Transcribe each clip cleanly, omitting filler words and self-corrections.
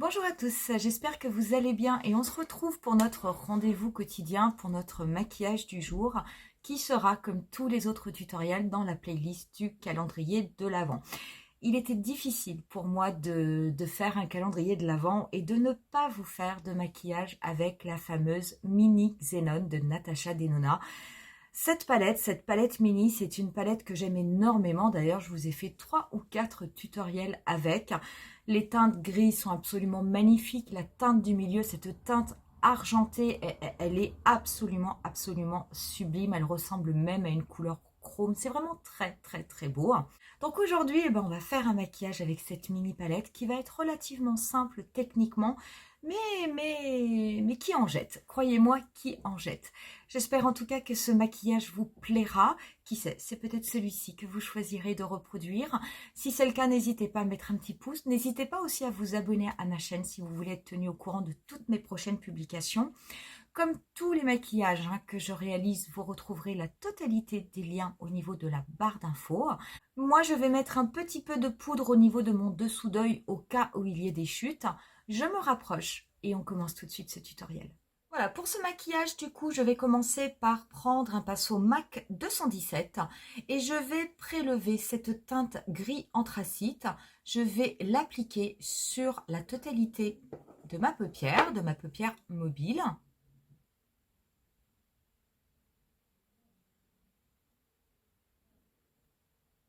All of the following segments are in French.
Bonjour à tous, j'espère que vous allez bien et on se retrouve pour notre rendez-vous quotidien, pour notre maquillage du jour qui sera comme tous les autres tutoriels dans la playlist du calendrier de l'Avent. Il était difficile pour moi de faire un calendrier de l'Avent et de ne pas vous faire de maquillage avec la fameuse Mini Xenon de Natasha Denona. Cette palette mini, c'est une palette que j'aime énormément. D'ailleurs, je vous ai fait 3 ou 4 tutoriels avec. Les teintes grises sont absolument magnifiques. La teinte du milieu, cette teinte argentée, elle est absolument sublime. Elle ressemble même à une couleur chrome. C'est vraiment très beau. Donc aujourd'hui, on va faire un maquillage avec cette mini palette qui va être relativement simple techniquement, mais qui en jette. Croyez-moi, qui en jette. J'espère en tout cas que ce maquillage vous plaira. Qui sait, c'est peut-être celui-ci que vous choisirez de reproduire. Si c'est le cas, n'hésitez pas à mettre un petit pouce. N'hésitez pas aussi à vous abonner à ma chaîne si vous voulez être tenu au courant de toutes mes prochaines publications. Comme tous les maquillages que je réalise, vous retrouverez la totalité des liens au niveau de la barre d'infos. Moi, je vais mettre un petit peu de poudre au niveau de mon dessous d'œil au cas où il y ait des chutes. Je me rapproche et on commence tout de suite ce tutoriel. Voilà, pour ce maquillage, du coup, je vais commencer par prendre un pinceau MAC 217 et je vais prélever cette teinte gris anthracite. Je vais l'appliquer sur la totalité de ma paupière mobile.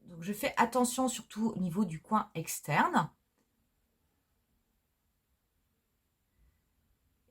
Donc, je fais attention surtout au niveau du coin externe.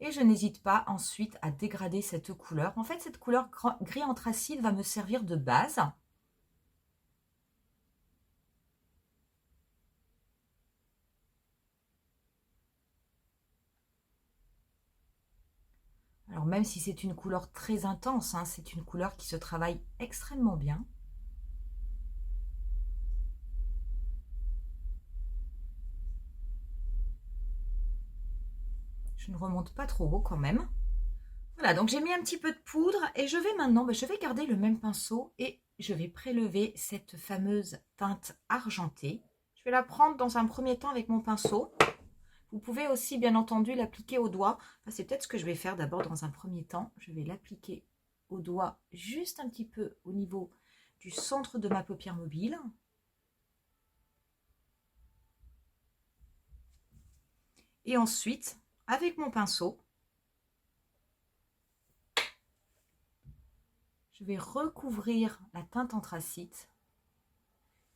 Et je n'hésite pas ensuite à dégrader cette couleur. En fait, cette couleur gris anthracite va me servir de base. Alors même si c'est une couleur très intense, c'est une couleur qui se travaille extrêmement bien. Je ne remonte pas trop haut quand même. Voilà, donc j'ai mis un petit peu de poudre et je vais maintenant, je vais garder le même pinceau et je vais prélever cette fameuse teinte argentée. Je vais la prendre dans un premier temps avec mon pinceau. Vous pouvez aussi, bien entendu, l'appliquer au doigt. Enfin, c'est peut-être ce que je vais faire d'abord dans un premier temps. Je vais l'appliquer au doigt juste un petit peu au niveau du centre de ma paupière mobile. Et ensuite, avec mon pinceau, je vais recouvrir la teinte anthracite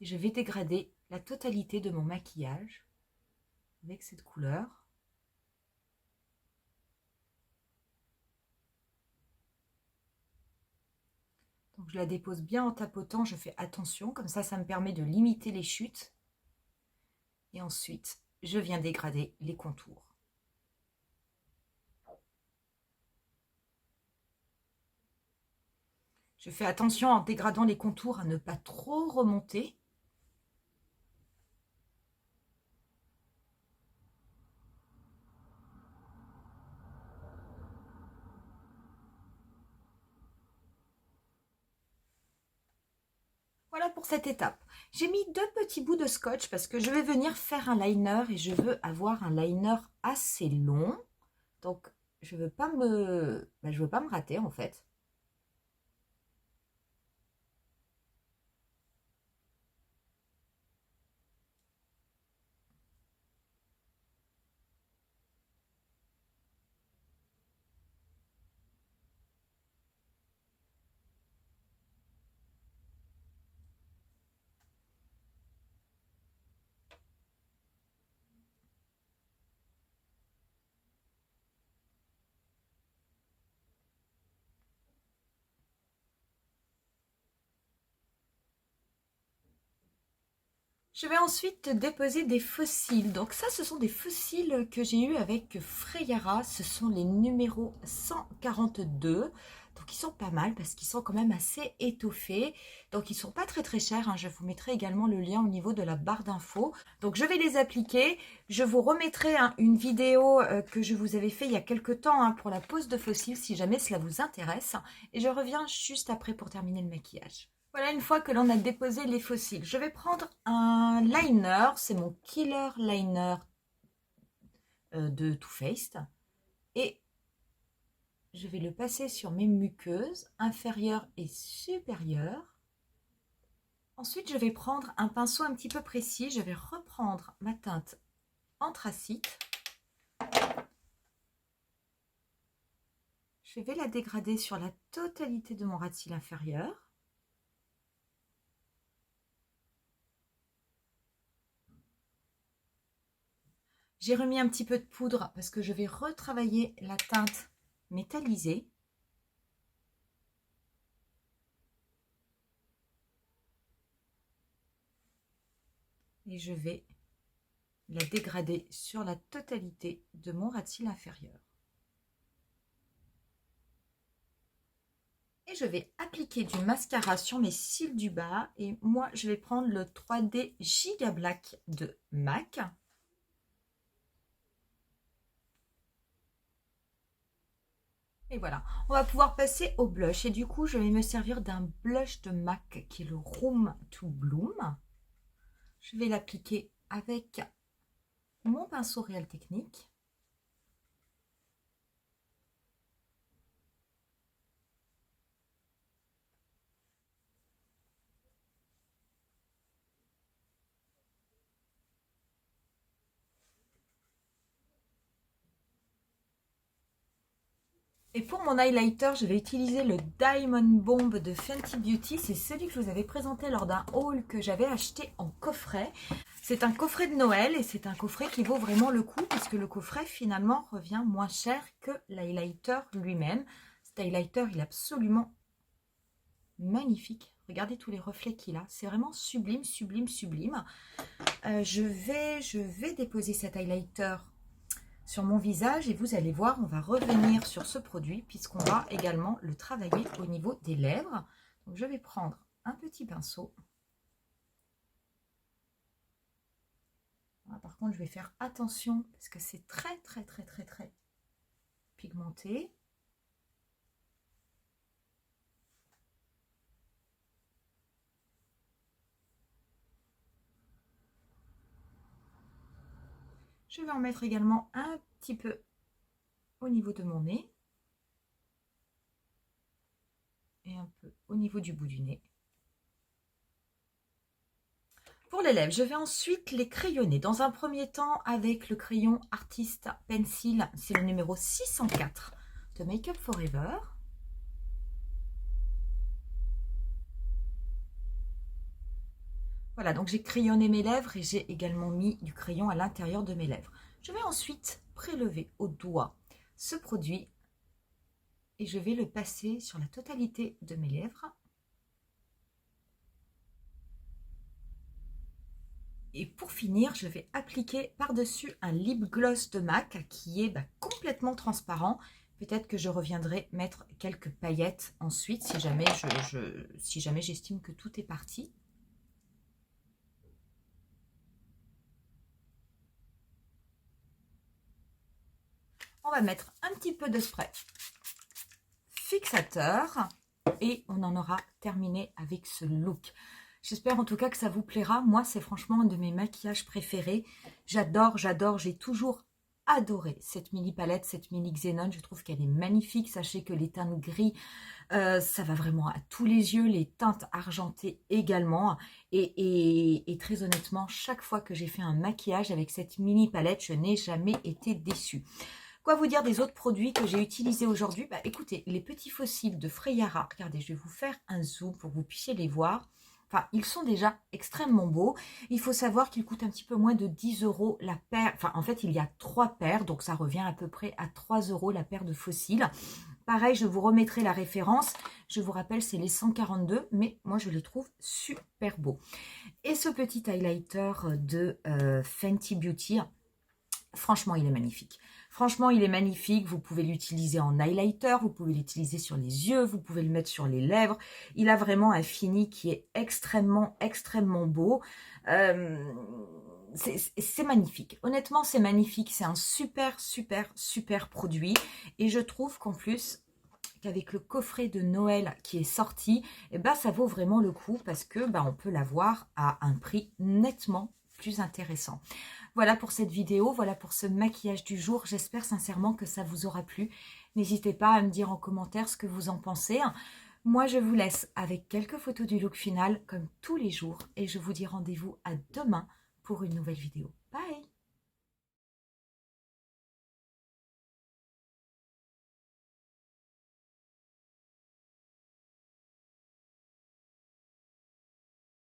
et je vais dégrader la totalité de mon maquillage avec cette couleur. Donc je la dépose bien en tapotant, je fais attention, comme ça me permet de limiter les chutes. Et ensuite, je viens dégrader les contours. Je fais attention en dégradant les contours à ne pas trop remonter. Voilà pour cette étape. J'ai mis 2 petits bouts de scotch parce que je vais venir faire un liner et je veux avoir un liner assez long. Donc, je veux pas je veux pas me rater en fait. Je vais ensuite déposer des faux cils. Donc ça, ce sont des faux cils que j'ai eu avec Freyara. Ce sont les numéros 142. Donc ils sont pas mal parce qu'ils sont quand même assez étoffés. Donc ils sont pas très chers. Je vous mettrai également le lien au niveau de la barre d'infos. Donc je vais les appliquer. Je vous remettrai une vidéo que je vous avais fait il y a quelques temps pour la pose de faux cils si jamais cela vous intéresse. Et je reviens juste après pour terminer le maquillage. Voilà, une fois que l'on a déposé les fossiles, je vais prendre un liner, c'est mon Killer Liner de Too Faced. Et je vais le passer sur mes muqueuses inférieures et supérieures. Ensuite, je vais prendre un pinceau un petit peu précis. Je vais reprendre ma teinte anthracite. Je vais la dégrader sur la totalité de mon ras de cils inférieur. J'ai remis un petit peu de poudre parce que je vais retravailler la teinte métallisée. Et je vais la dégrader sur la totalité de mon ras de cils inférieur. Et je vais appliquer du mascara sur mes cils du bas. Et moi, je vais prendre le 3D Giga Black de MAC. Et voilà, on va pouvoir passer au blush. Et du coup, je vais me servir d'un blush de MAC qui est le Room to Bloom. Je vais l'appliquer avec mon pinceau Réal Technique. Et pour mon highlighter, je vais utiliser le Diamond Bomb de Fenty Beauty. C'est celui que je vous avais présenté lors d'un haul que j'avais acheté en coffret. C'est un coffret de Noël et c'est un coffret qui vaut vraiment le coup puisque le coffret finalement revient moins cher que l'highlighter lui-même. Cet highlighter, il est absolument magnifique. Regardez tous les reflets qu'il a. C'est vraiment sublime, sublime, sublime. Je vais déposer cet highlighter sur mon visage et vous allez voir, on va revenir sur ce produit puisqu'on va également le travailler au niveau des lèvres. Donc je vais prendre un petit pinceau. Par contre, je vais faire attention parce que c'est très pigmenté. Je vais en mettre également un petit peu au niveau de mon nez et un peu au niveau du bout du nez. Pour les lèvres, je vais ensuite les crayonner. Dans un premier temps, avec le crayon Artist Pencil, c'est le numéro 604 de Make Up For Ever. Voilà, donc j'ai crayonné mes lèvres et j'ai également mis du crayon à l'intérieur de mes lèvres. Je vais ensuite prélever au doigt ce produit et je vais le passer sur la totalité de mes lèvres. Et pour finir, je vais appliquer par-dessus un lip gloss de MAC qui est complètement transparent. Peut-être que je reviendrai mettre quelques paillettes ensuite si jamais j'estime que tout est parti. On va mettre un petit peu de spray fixateur et on en aura terminé avec ce look. J'espère en tout cas que ça vous plaira. Moi, c'est franchement un de mes maquillages préférés. J'adore, j'ai toujours adoré cette mini palette, cette mini Xenon. Je trouve qu'elle est magnifique. Sachez que les teintes gris, ça va vraiment à tous les yeux. Les teintes argentées également. Et très honnêtement, chaque fois que j'ai fait un maquillage avec cette mini palette, je n'ai jamais été déçue. Quoi vous dire des autres produits que j'ai utilisés aujourd'hui? Écoutez, les petits fossiles de Freyara. Regardez, je vais vous faire un zoom pour que vous puissiez les voir. Enfin, ils sont déjà extrêmement beaux. Il faut savoir qu'ils coûtent un petit peu moins de 10 € la paire. Enfin, en fait, il y a 3 paires, donc ça revient à peu près à 3 € la paire de fossiles. Pareil, je vous remettrai la référence. Je vous rappelle, c'est les 142, mais moi, je les trouve super beaux. Et ce petit highlighter de Fenty Beauty, franchement, il est magnifique. Franchement, il est magnifique. Vous pouvez l'utiliser en highlighter, vous pouvez l'utiliser sur les yeux, vous pouvez le mettre sur les lèvres. Il a vraiment un fini qui est extrêmement beau. C'est magnifique. Honnêtement, c'est magnifique. C'est un super produit. Et je trouve qu'en plus, qu'avec le coffret de Noël qui est sorti, ça vaut vraiment le coup parce que on peut l'avoir à un prix nettement plus intéressant. Voilà pour cette vidéo, voilà pour ce maquillage du jour. J'espère sincèrement que ça vous aura plu. N'hésitez pas à me dire en commentaire ce que vous en pensez. Moi, je vous laisse avec quelques photos du look final, comme tous les jours. Et je vous dis rendez-vous à demain pour une nouvelle vidéo.